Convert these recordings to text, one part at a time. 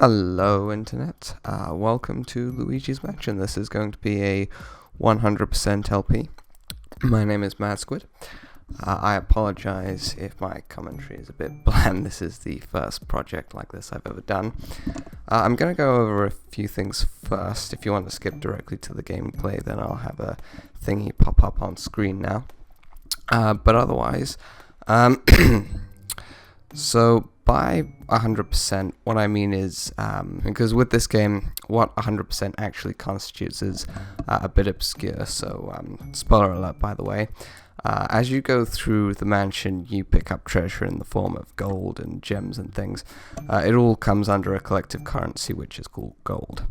Hello Internet, welcome to Luigi's Mansion. This is going to be a 100% LP. My name is Madsquid. I apologize if my commentary is a bit bland. This is the first project like this I've ever done. I'm going to go over a few things first. If you want to skip directly to the gameplay, then I'll have a thingy pop up on screen now. But otherwise, so by 100%, what I mean is, because with this game, what 100% actually constitutes is a bit obscure, so spoiler alert by the way. As you go through the mansion, you pick up treasure in the form of gold and gems and things. It all comes under a collective currency which is called gold.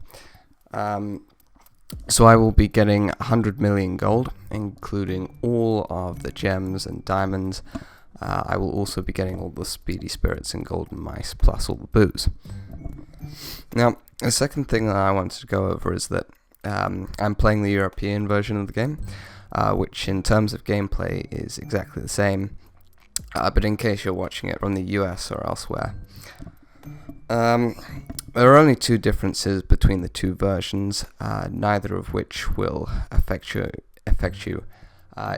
So I will be getting 100 million gold, including all of the gems and diamonds. I will also be getting all the speedy spirits and golden mice, plus all the booze. Now, the second thing that I wanted to go over is that I'm playing the European version of the game, which in terms of gameplay is exactly the same, but in case you're watching it from the US or elsewhere. There are only two differences between the two versions, neither of which will affect you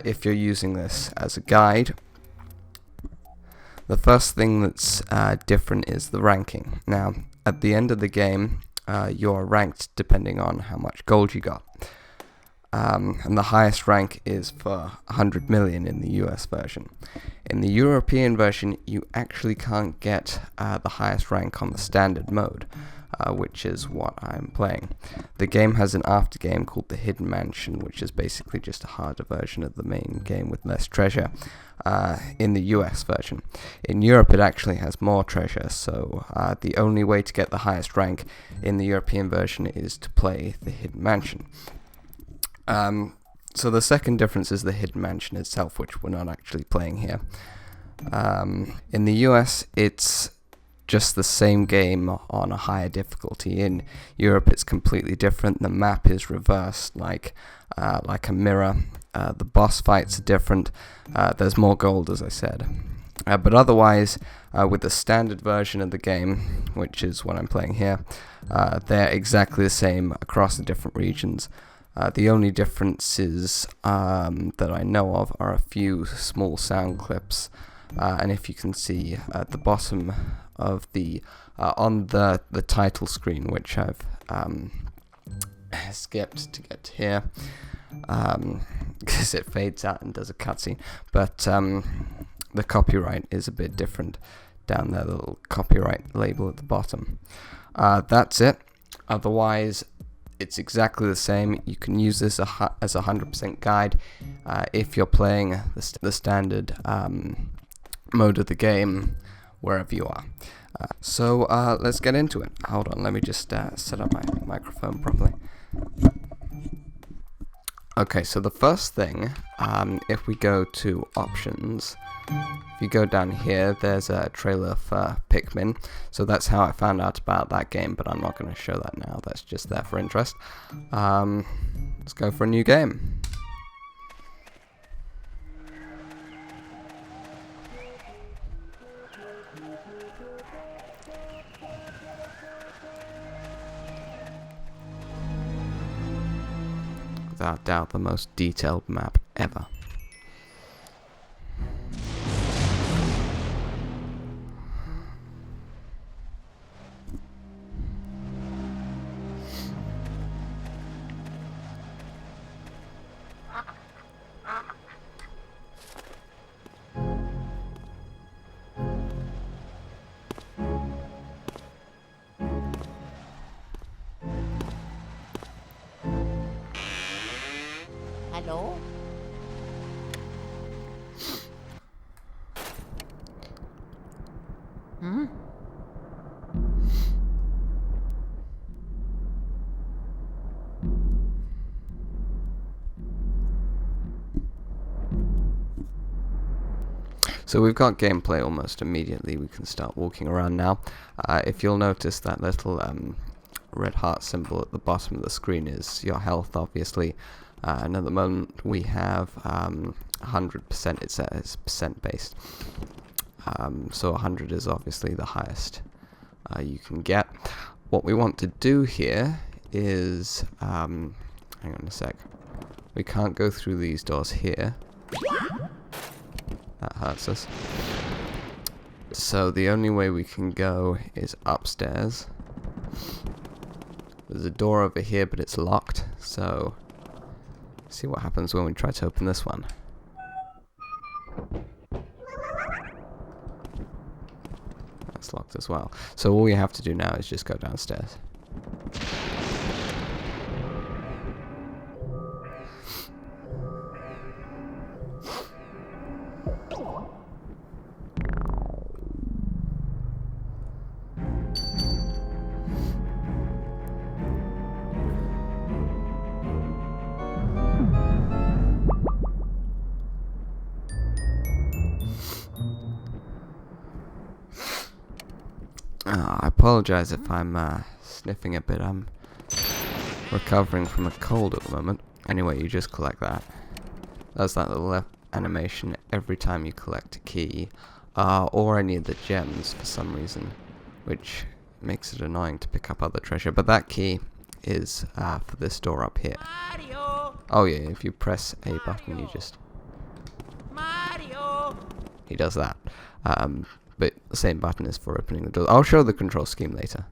if you're using this as a guide. The first thing that's different is the ranking. Now, at the end of the game, you're ranked depending on how much gold you got. And the highest rank is for 100 million in the US version. In the European version, you actually can't get the highest rank on the standard mode, which is what I'm playing. The game has an aftergame called the Hidden Mansion, which is basically just a harder version of the main game with less treasure in the US version. In Europe, it actually has more treasure, so the only way to get the highest rank in the European version is to play the Hidden Mansion. So the second difference is the Hidden Mansion itself, which we're not actually playing here. In the US, it's just the same game on a higher difficulty. In Europe, it's completely different. The map is reversed like a mirror. The boss fights are different. There's more gold, as I said. But otherwise, with the standard version of the game, which is what I'm playing here, they're exactly the same across the different regions. The only differences that I know of are a few small sound clips, and if you can see at the bottom of the on the title screen, which I've skipped to get to here, because it fades out and does a cutscene. But the copyright is a bit different down there, the little copyright label at the bottom. That's it. Otherwise, it's exactly the same. You can use this as a 100% guide if you're playing the standard mode of the game wherever you are. So let's get into it. Hold on, let me just set up my microphone properly. Okay, so the first thing, if we go to options, if you go down here, there's a trailer for Pikmin. So that's how I found out about that game, but I'm not going to show that now. That's just there for interest. Let's go for a new game. Without doubt, the most detailed map ever. Hello? Hmm? So we've got gameplay almost immediately. We can start walking around now. If you'll notice, that little red heart symbol at the bottom of the screen is your health, obviously. And at the moment we have 100%. It's percent based. So 100 is obviously the highest you can get. what we want to do here is, hang on a sec. We can't go through these doors here. That hurts us. So the only way we can go is upstairs. There's a door over here, but it's locked, so see what happens when we try to open this one. That's locked as well. So all we have to do now is just go downstairs. I apologize if I'm sniffing a bit. I'm recovering from a cold at the moment. Anyway, you just collect that. Does that little animation every time you collect a key, or any of the gems for some reason, which makes it annoying to pick up other treasure. But that key is for this door up here. Mario! Oh yeah, if you press A button, you just... Mario! He does that. But the same button is for opening the door. I'll show the control scheme later.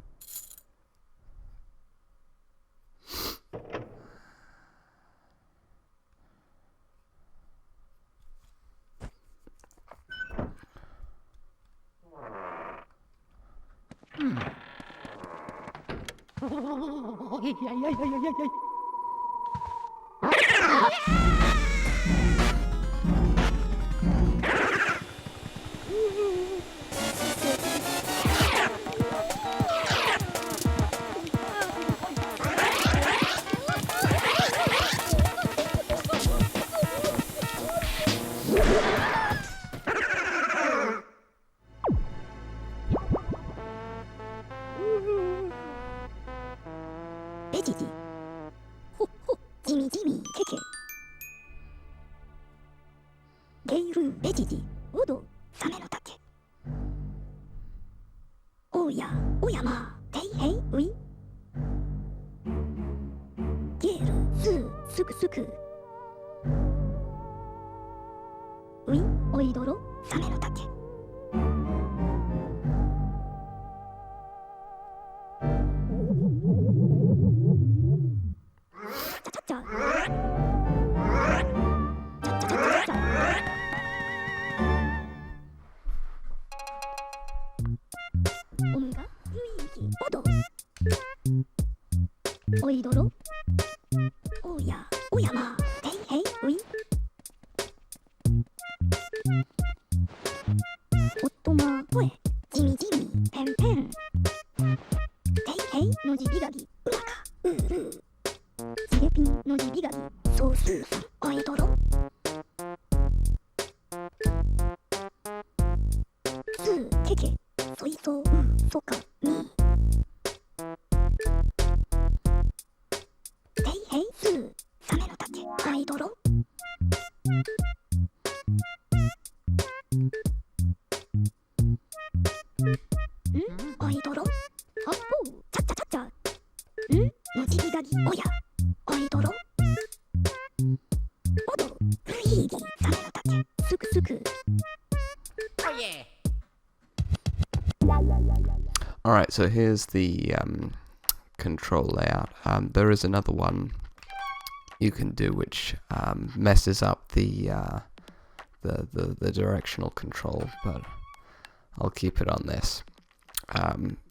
Alright, so here's the control layout. There is another one you can do which messes up the directional control, but I'll keep it on this.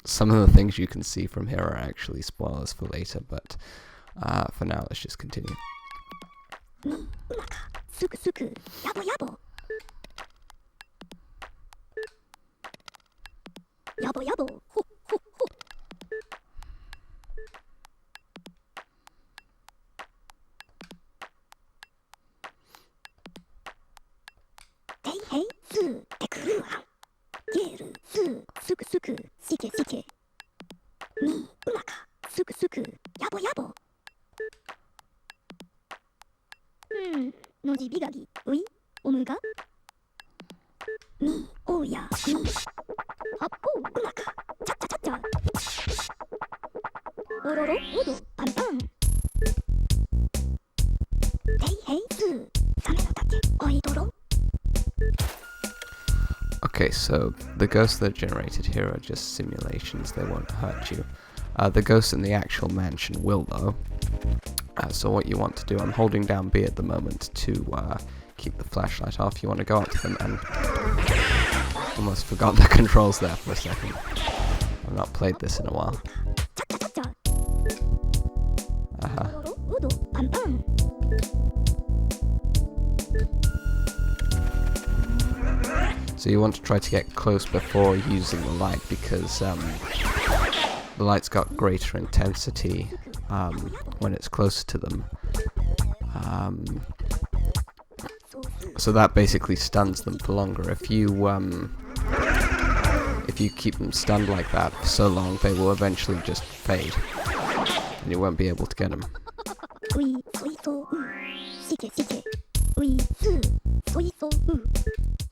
Some of the things you can see from here are actually spoilers for later, but for now let's just continue. Okay, so the ghosts that are generated here are just simulations, they won't hurt you. The ghosts in the actual mansion will though. So what you want to do, I'm holding down B at the moment to keep the flashlight off. You want to go up to them and... almost forgot the controls there for a second. I've not played this in a while. So you want to try to get close before using the light because the light's got greater intensity when it's closer to them. So that basically stuns them for longer. If you keep them stunned like that for so long, they will eventually just fade, and you won't be able to get them.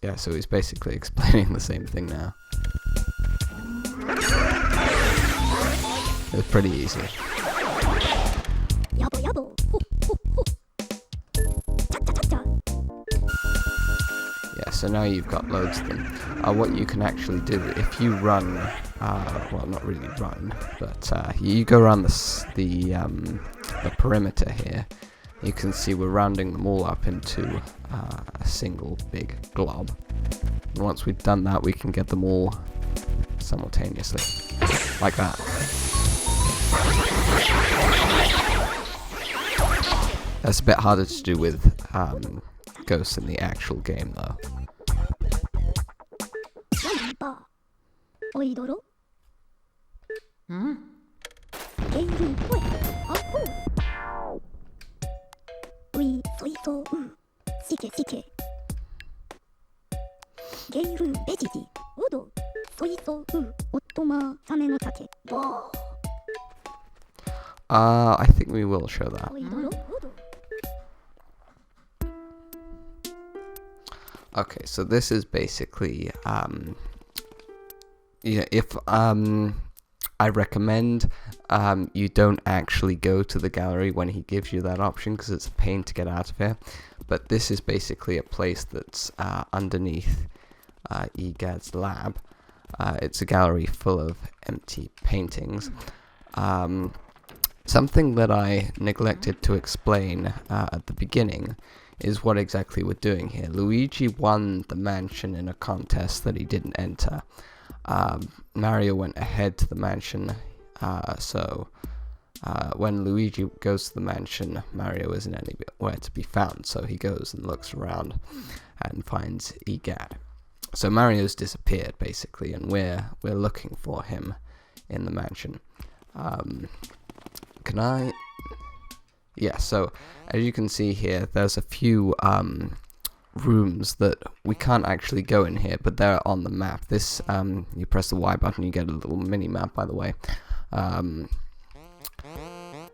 Yeah, so he's basically explaining the same thing now. It's pretty easy. Yeah, so now you've got loads of them. What you can actually do, if you run, well, not really run, but you go around the perimeter here, you can see we're rounding them all up into a single big glob. And once we've done that, we can get them all simultaneously, like that. That's a bit harder to do with ghosts in the actual game, though. I think we will show that. Okay, so this is basically, if I recommend you don't actually go to the gallery when he gives you that option because it's a pain to get out of here. But this is basically a place that's underneath Egad's lab. It's a gallery full of empty paintings. Something that I neglected to explain at the beginning is what exactly we're doing here. Luigi won the mansion in a contest that he didn't enter. Mario went ahead to the mansion, so when Luigi goes to the mansion, Mario isn't anywhere to be found, so he goes and looks around and finds Egad. So Mario's disappeared, basically, and we're looking for him in the mansion. Can I... Yeah, so as you can see here, there's a few rooms that we can't actually go in here, but they're on the map. This, you press the Y button, you get a little mini map, by the way.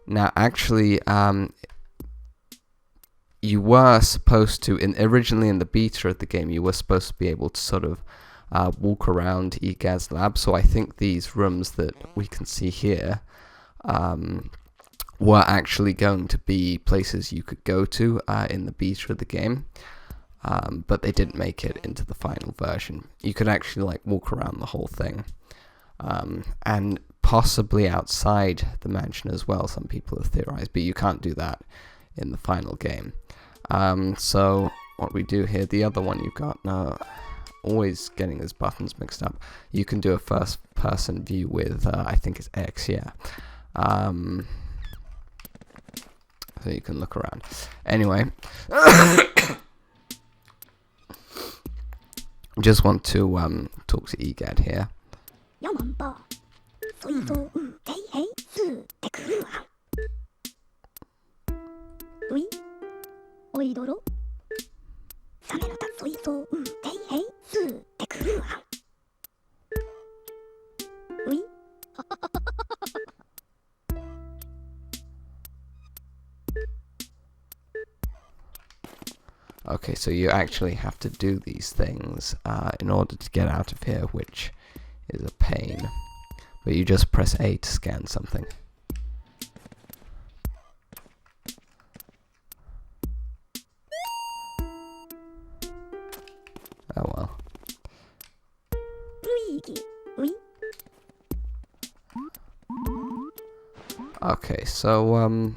Now, actually, you were supposed to, originally in the beta of the game, you were supposed to be able to sort of walk around Egad's lab, so I think these rooms that we can see here were actually going to be places you could go to in the beta of the game, but they didn't make it into the final version. You could actually like walk around the whole thing, and possibly outside the mansion as well, some people have theorized, but you can't do that in the final game. So what we do here, the other one you've got, no, always getting his buttons mixed up, you can do a first person view with I think it's X, yeah. So you can look around. Anyway, just want to talk to Egad here. Okay, so you actually have to do these things in order to get out of here, which is a pain. But you just press A to scan something. Okay, so,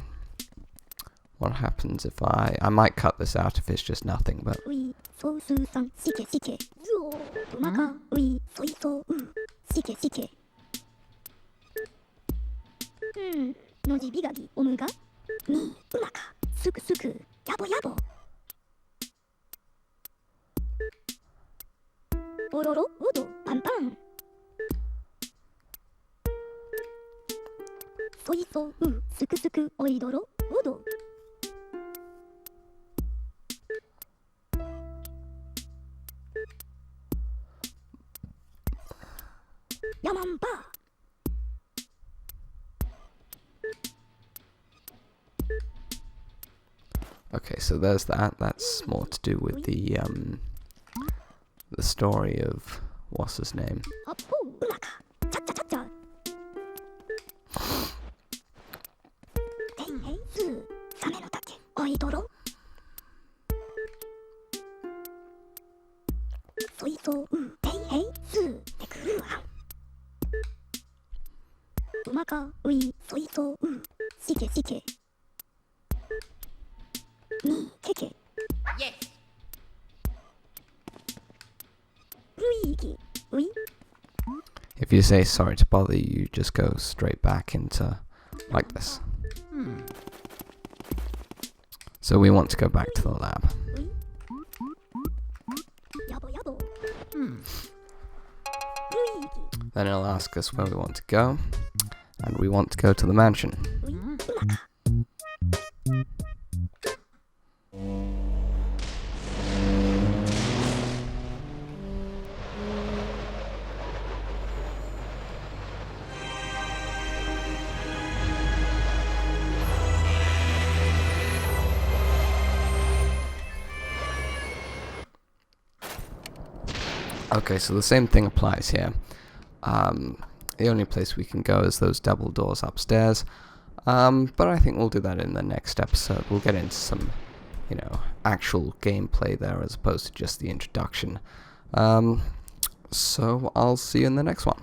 what happens if I might cut this out if it's just nothing, but... Okay, so there's that. That's more to do with the story of what's his name. Yes. If you say sorry to bother you, you just go straight back into like this. So we want to go back to the lab. Then it'll ask us where we want to go, and we want to go to the mansion. Okay, so the same thing applies here. The only place we can go is those double doors upstairs. But I think we'll do that in the next episode. We'll get into some, you know, actual gameplay there as opposed to just the introduction. So I'll see you in the next one.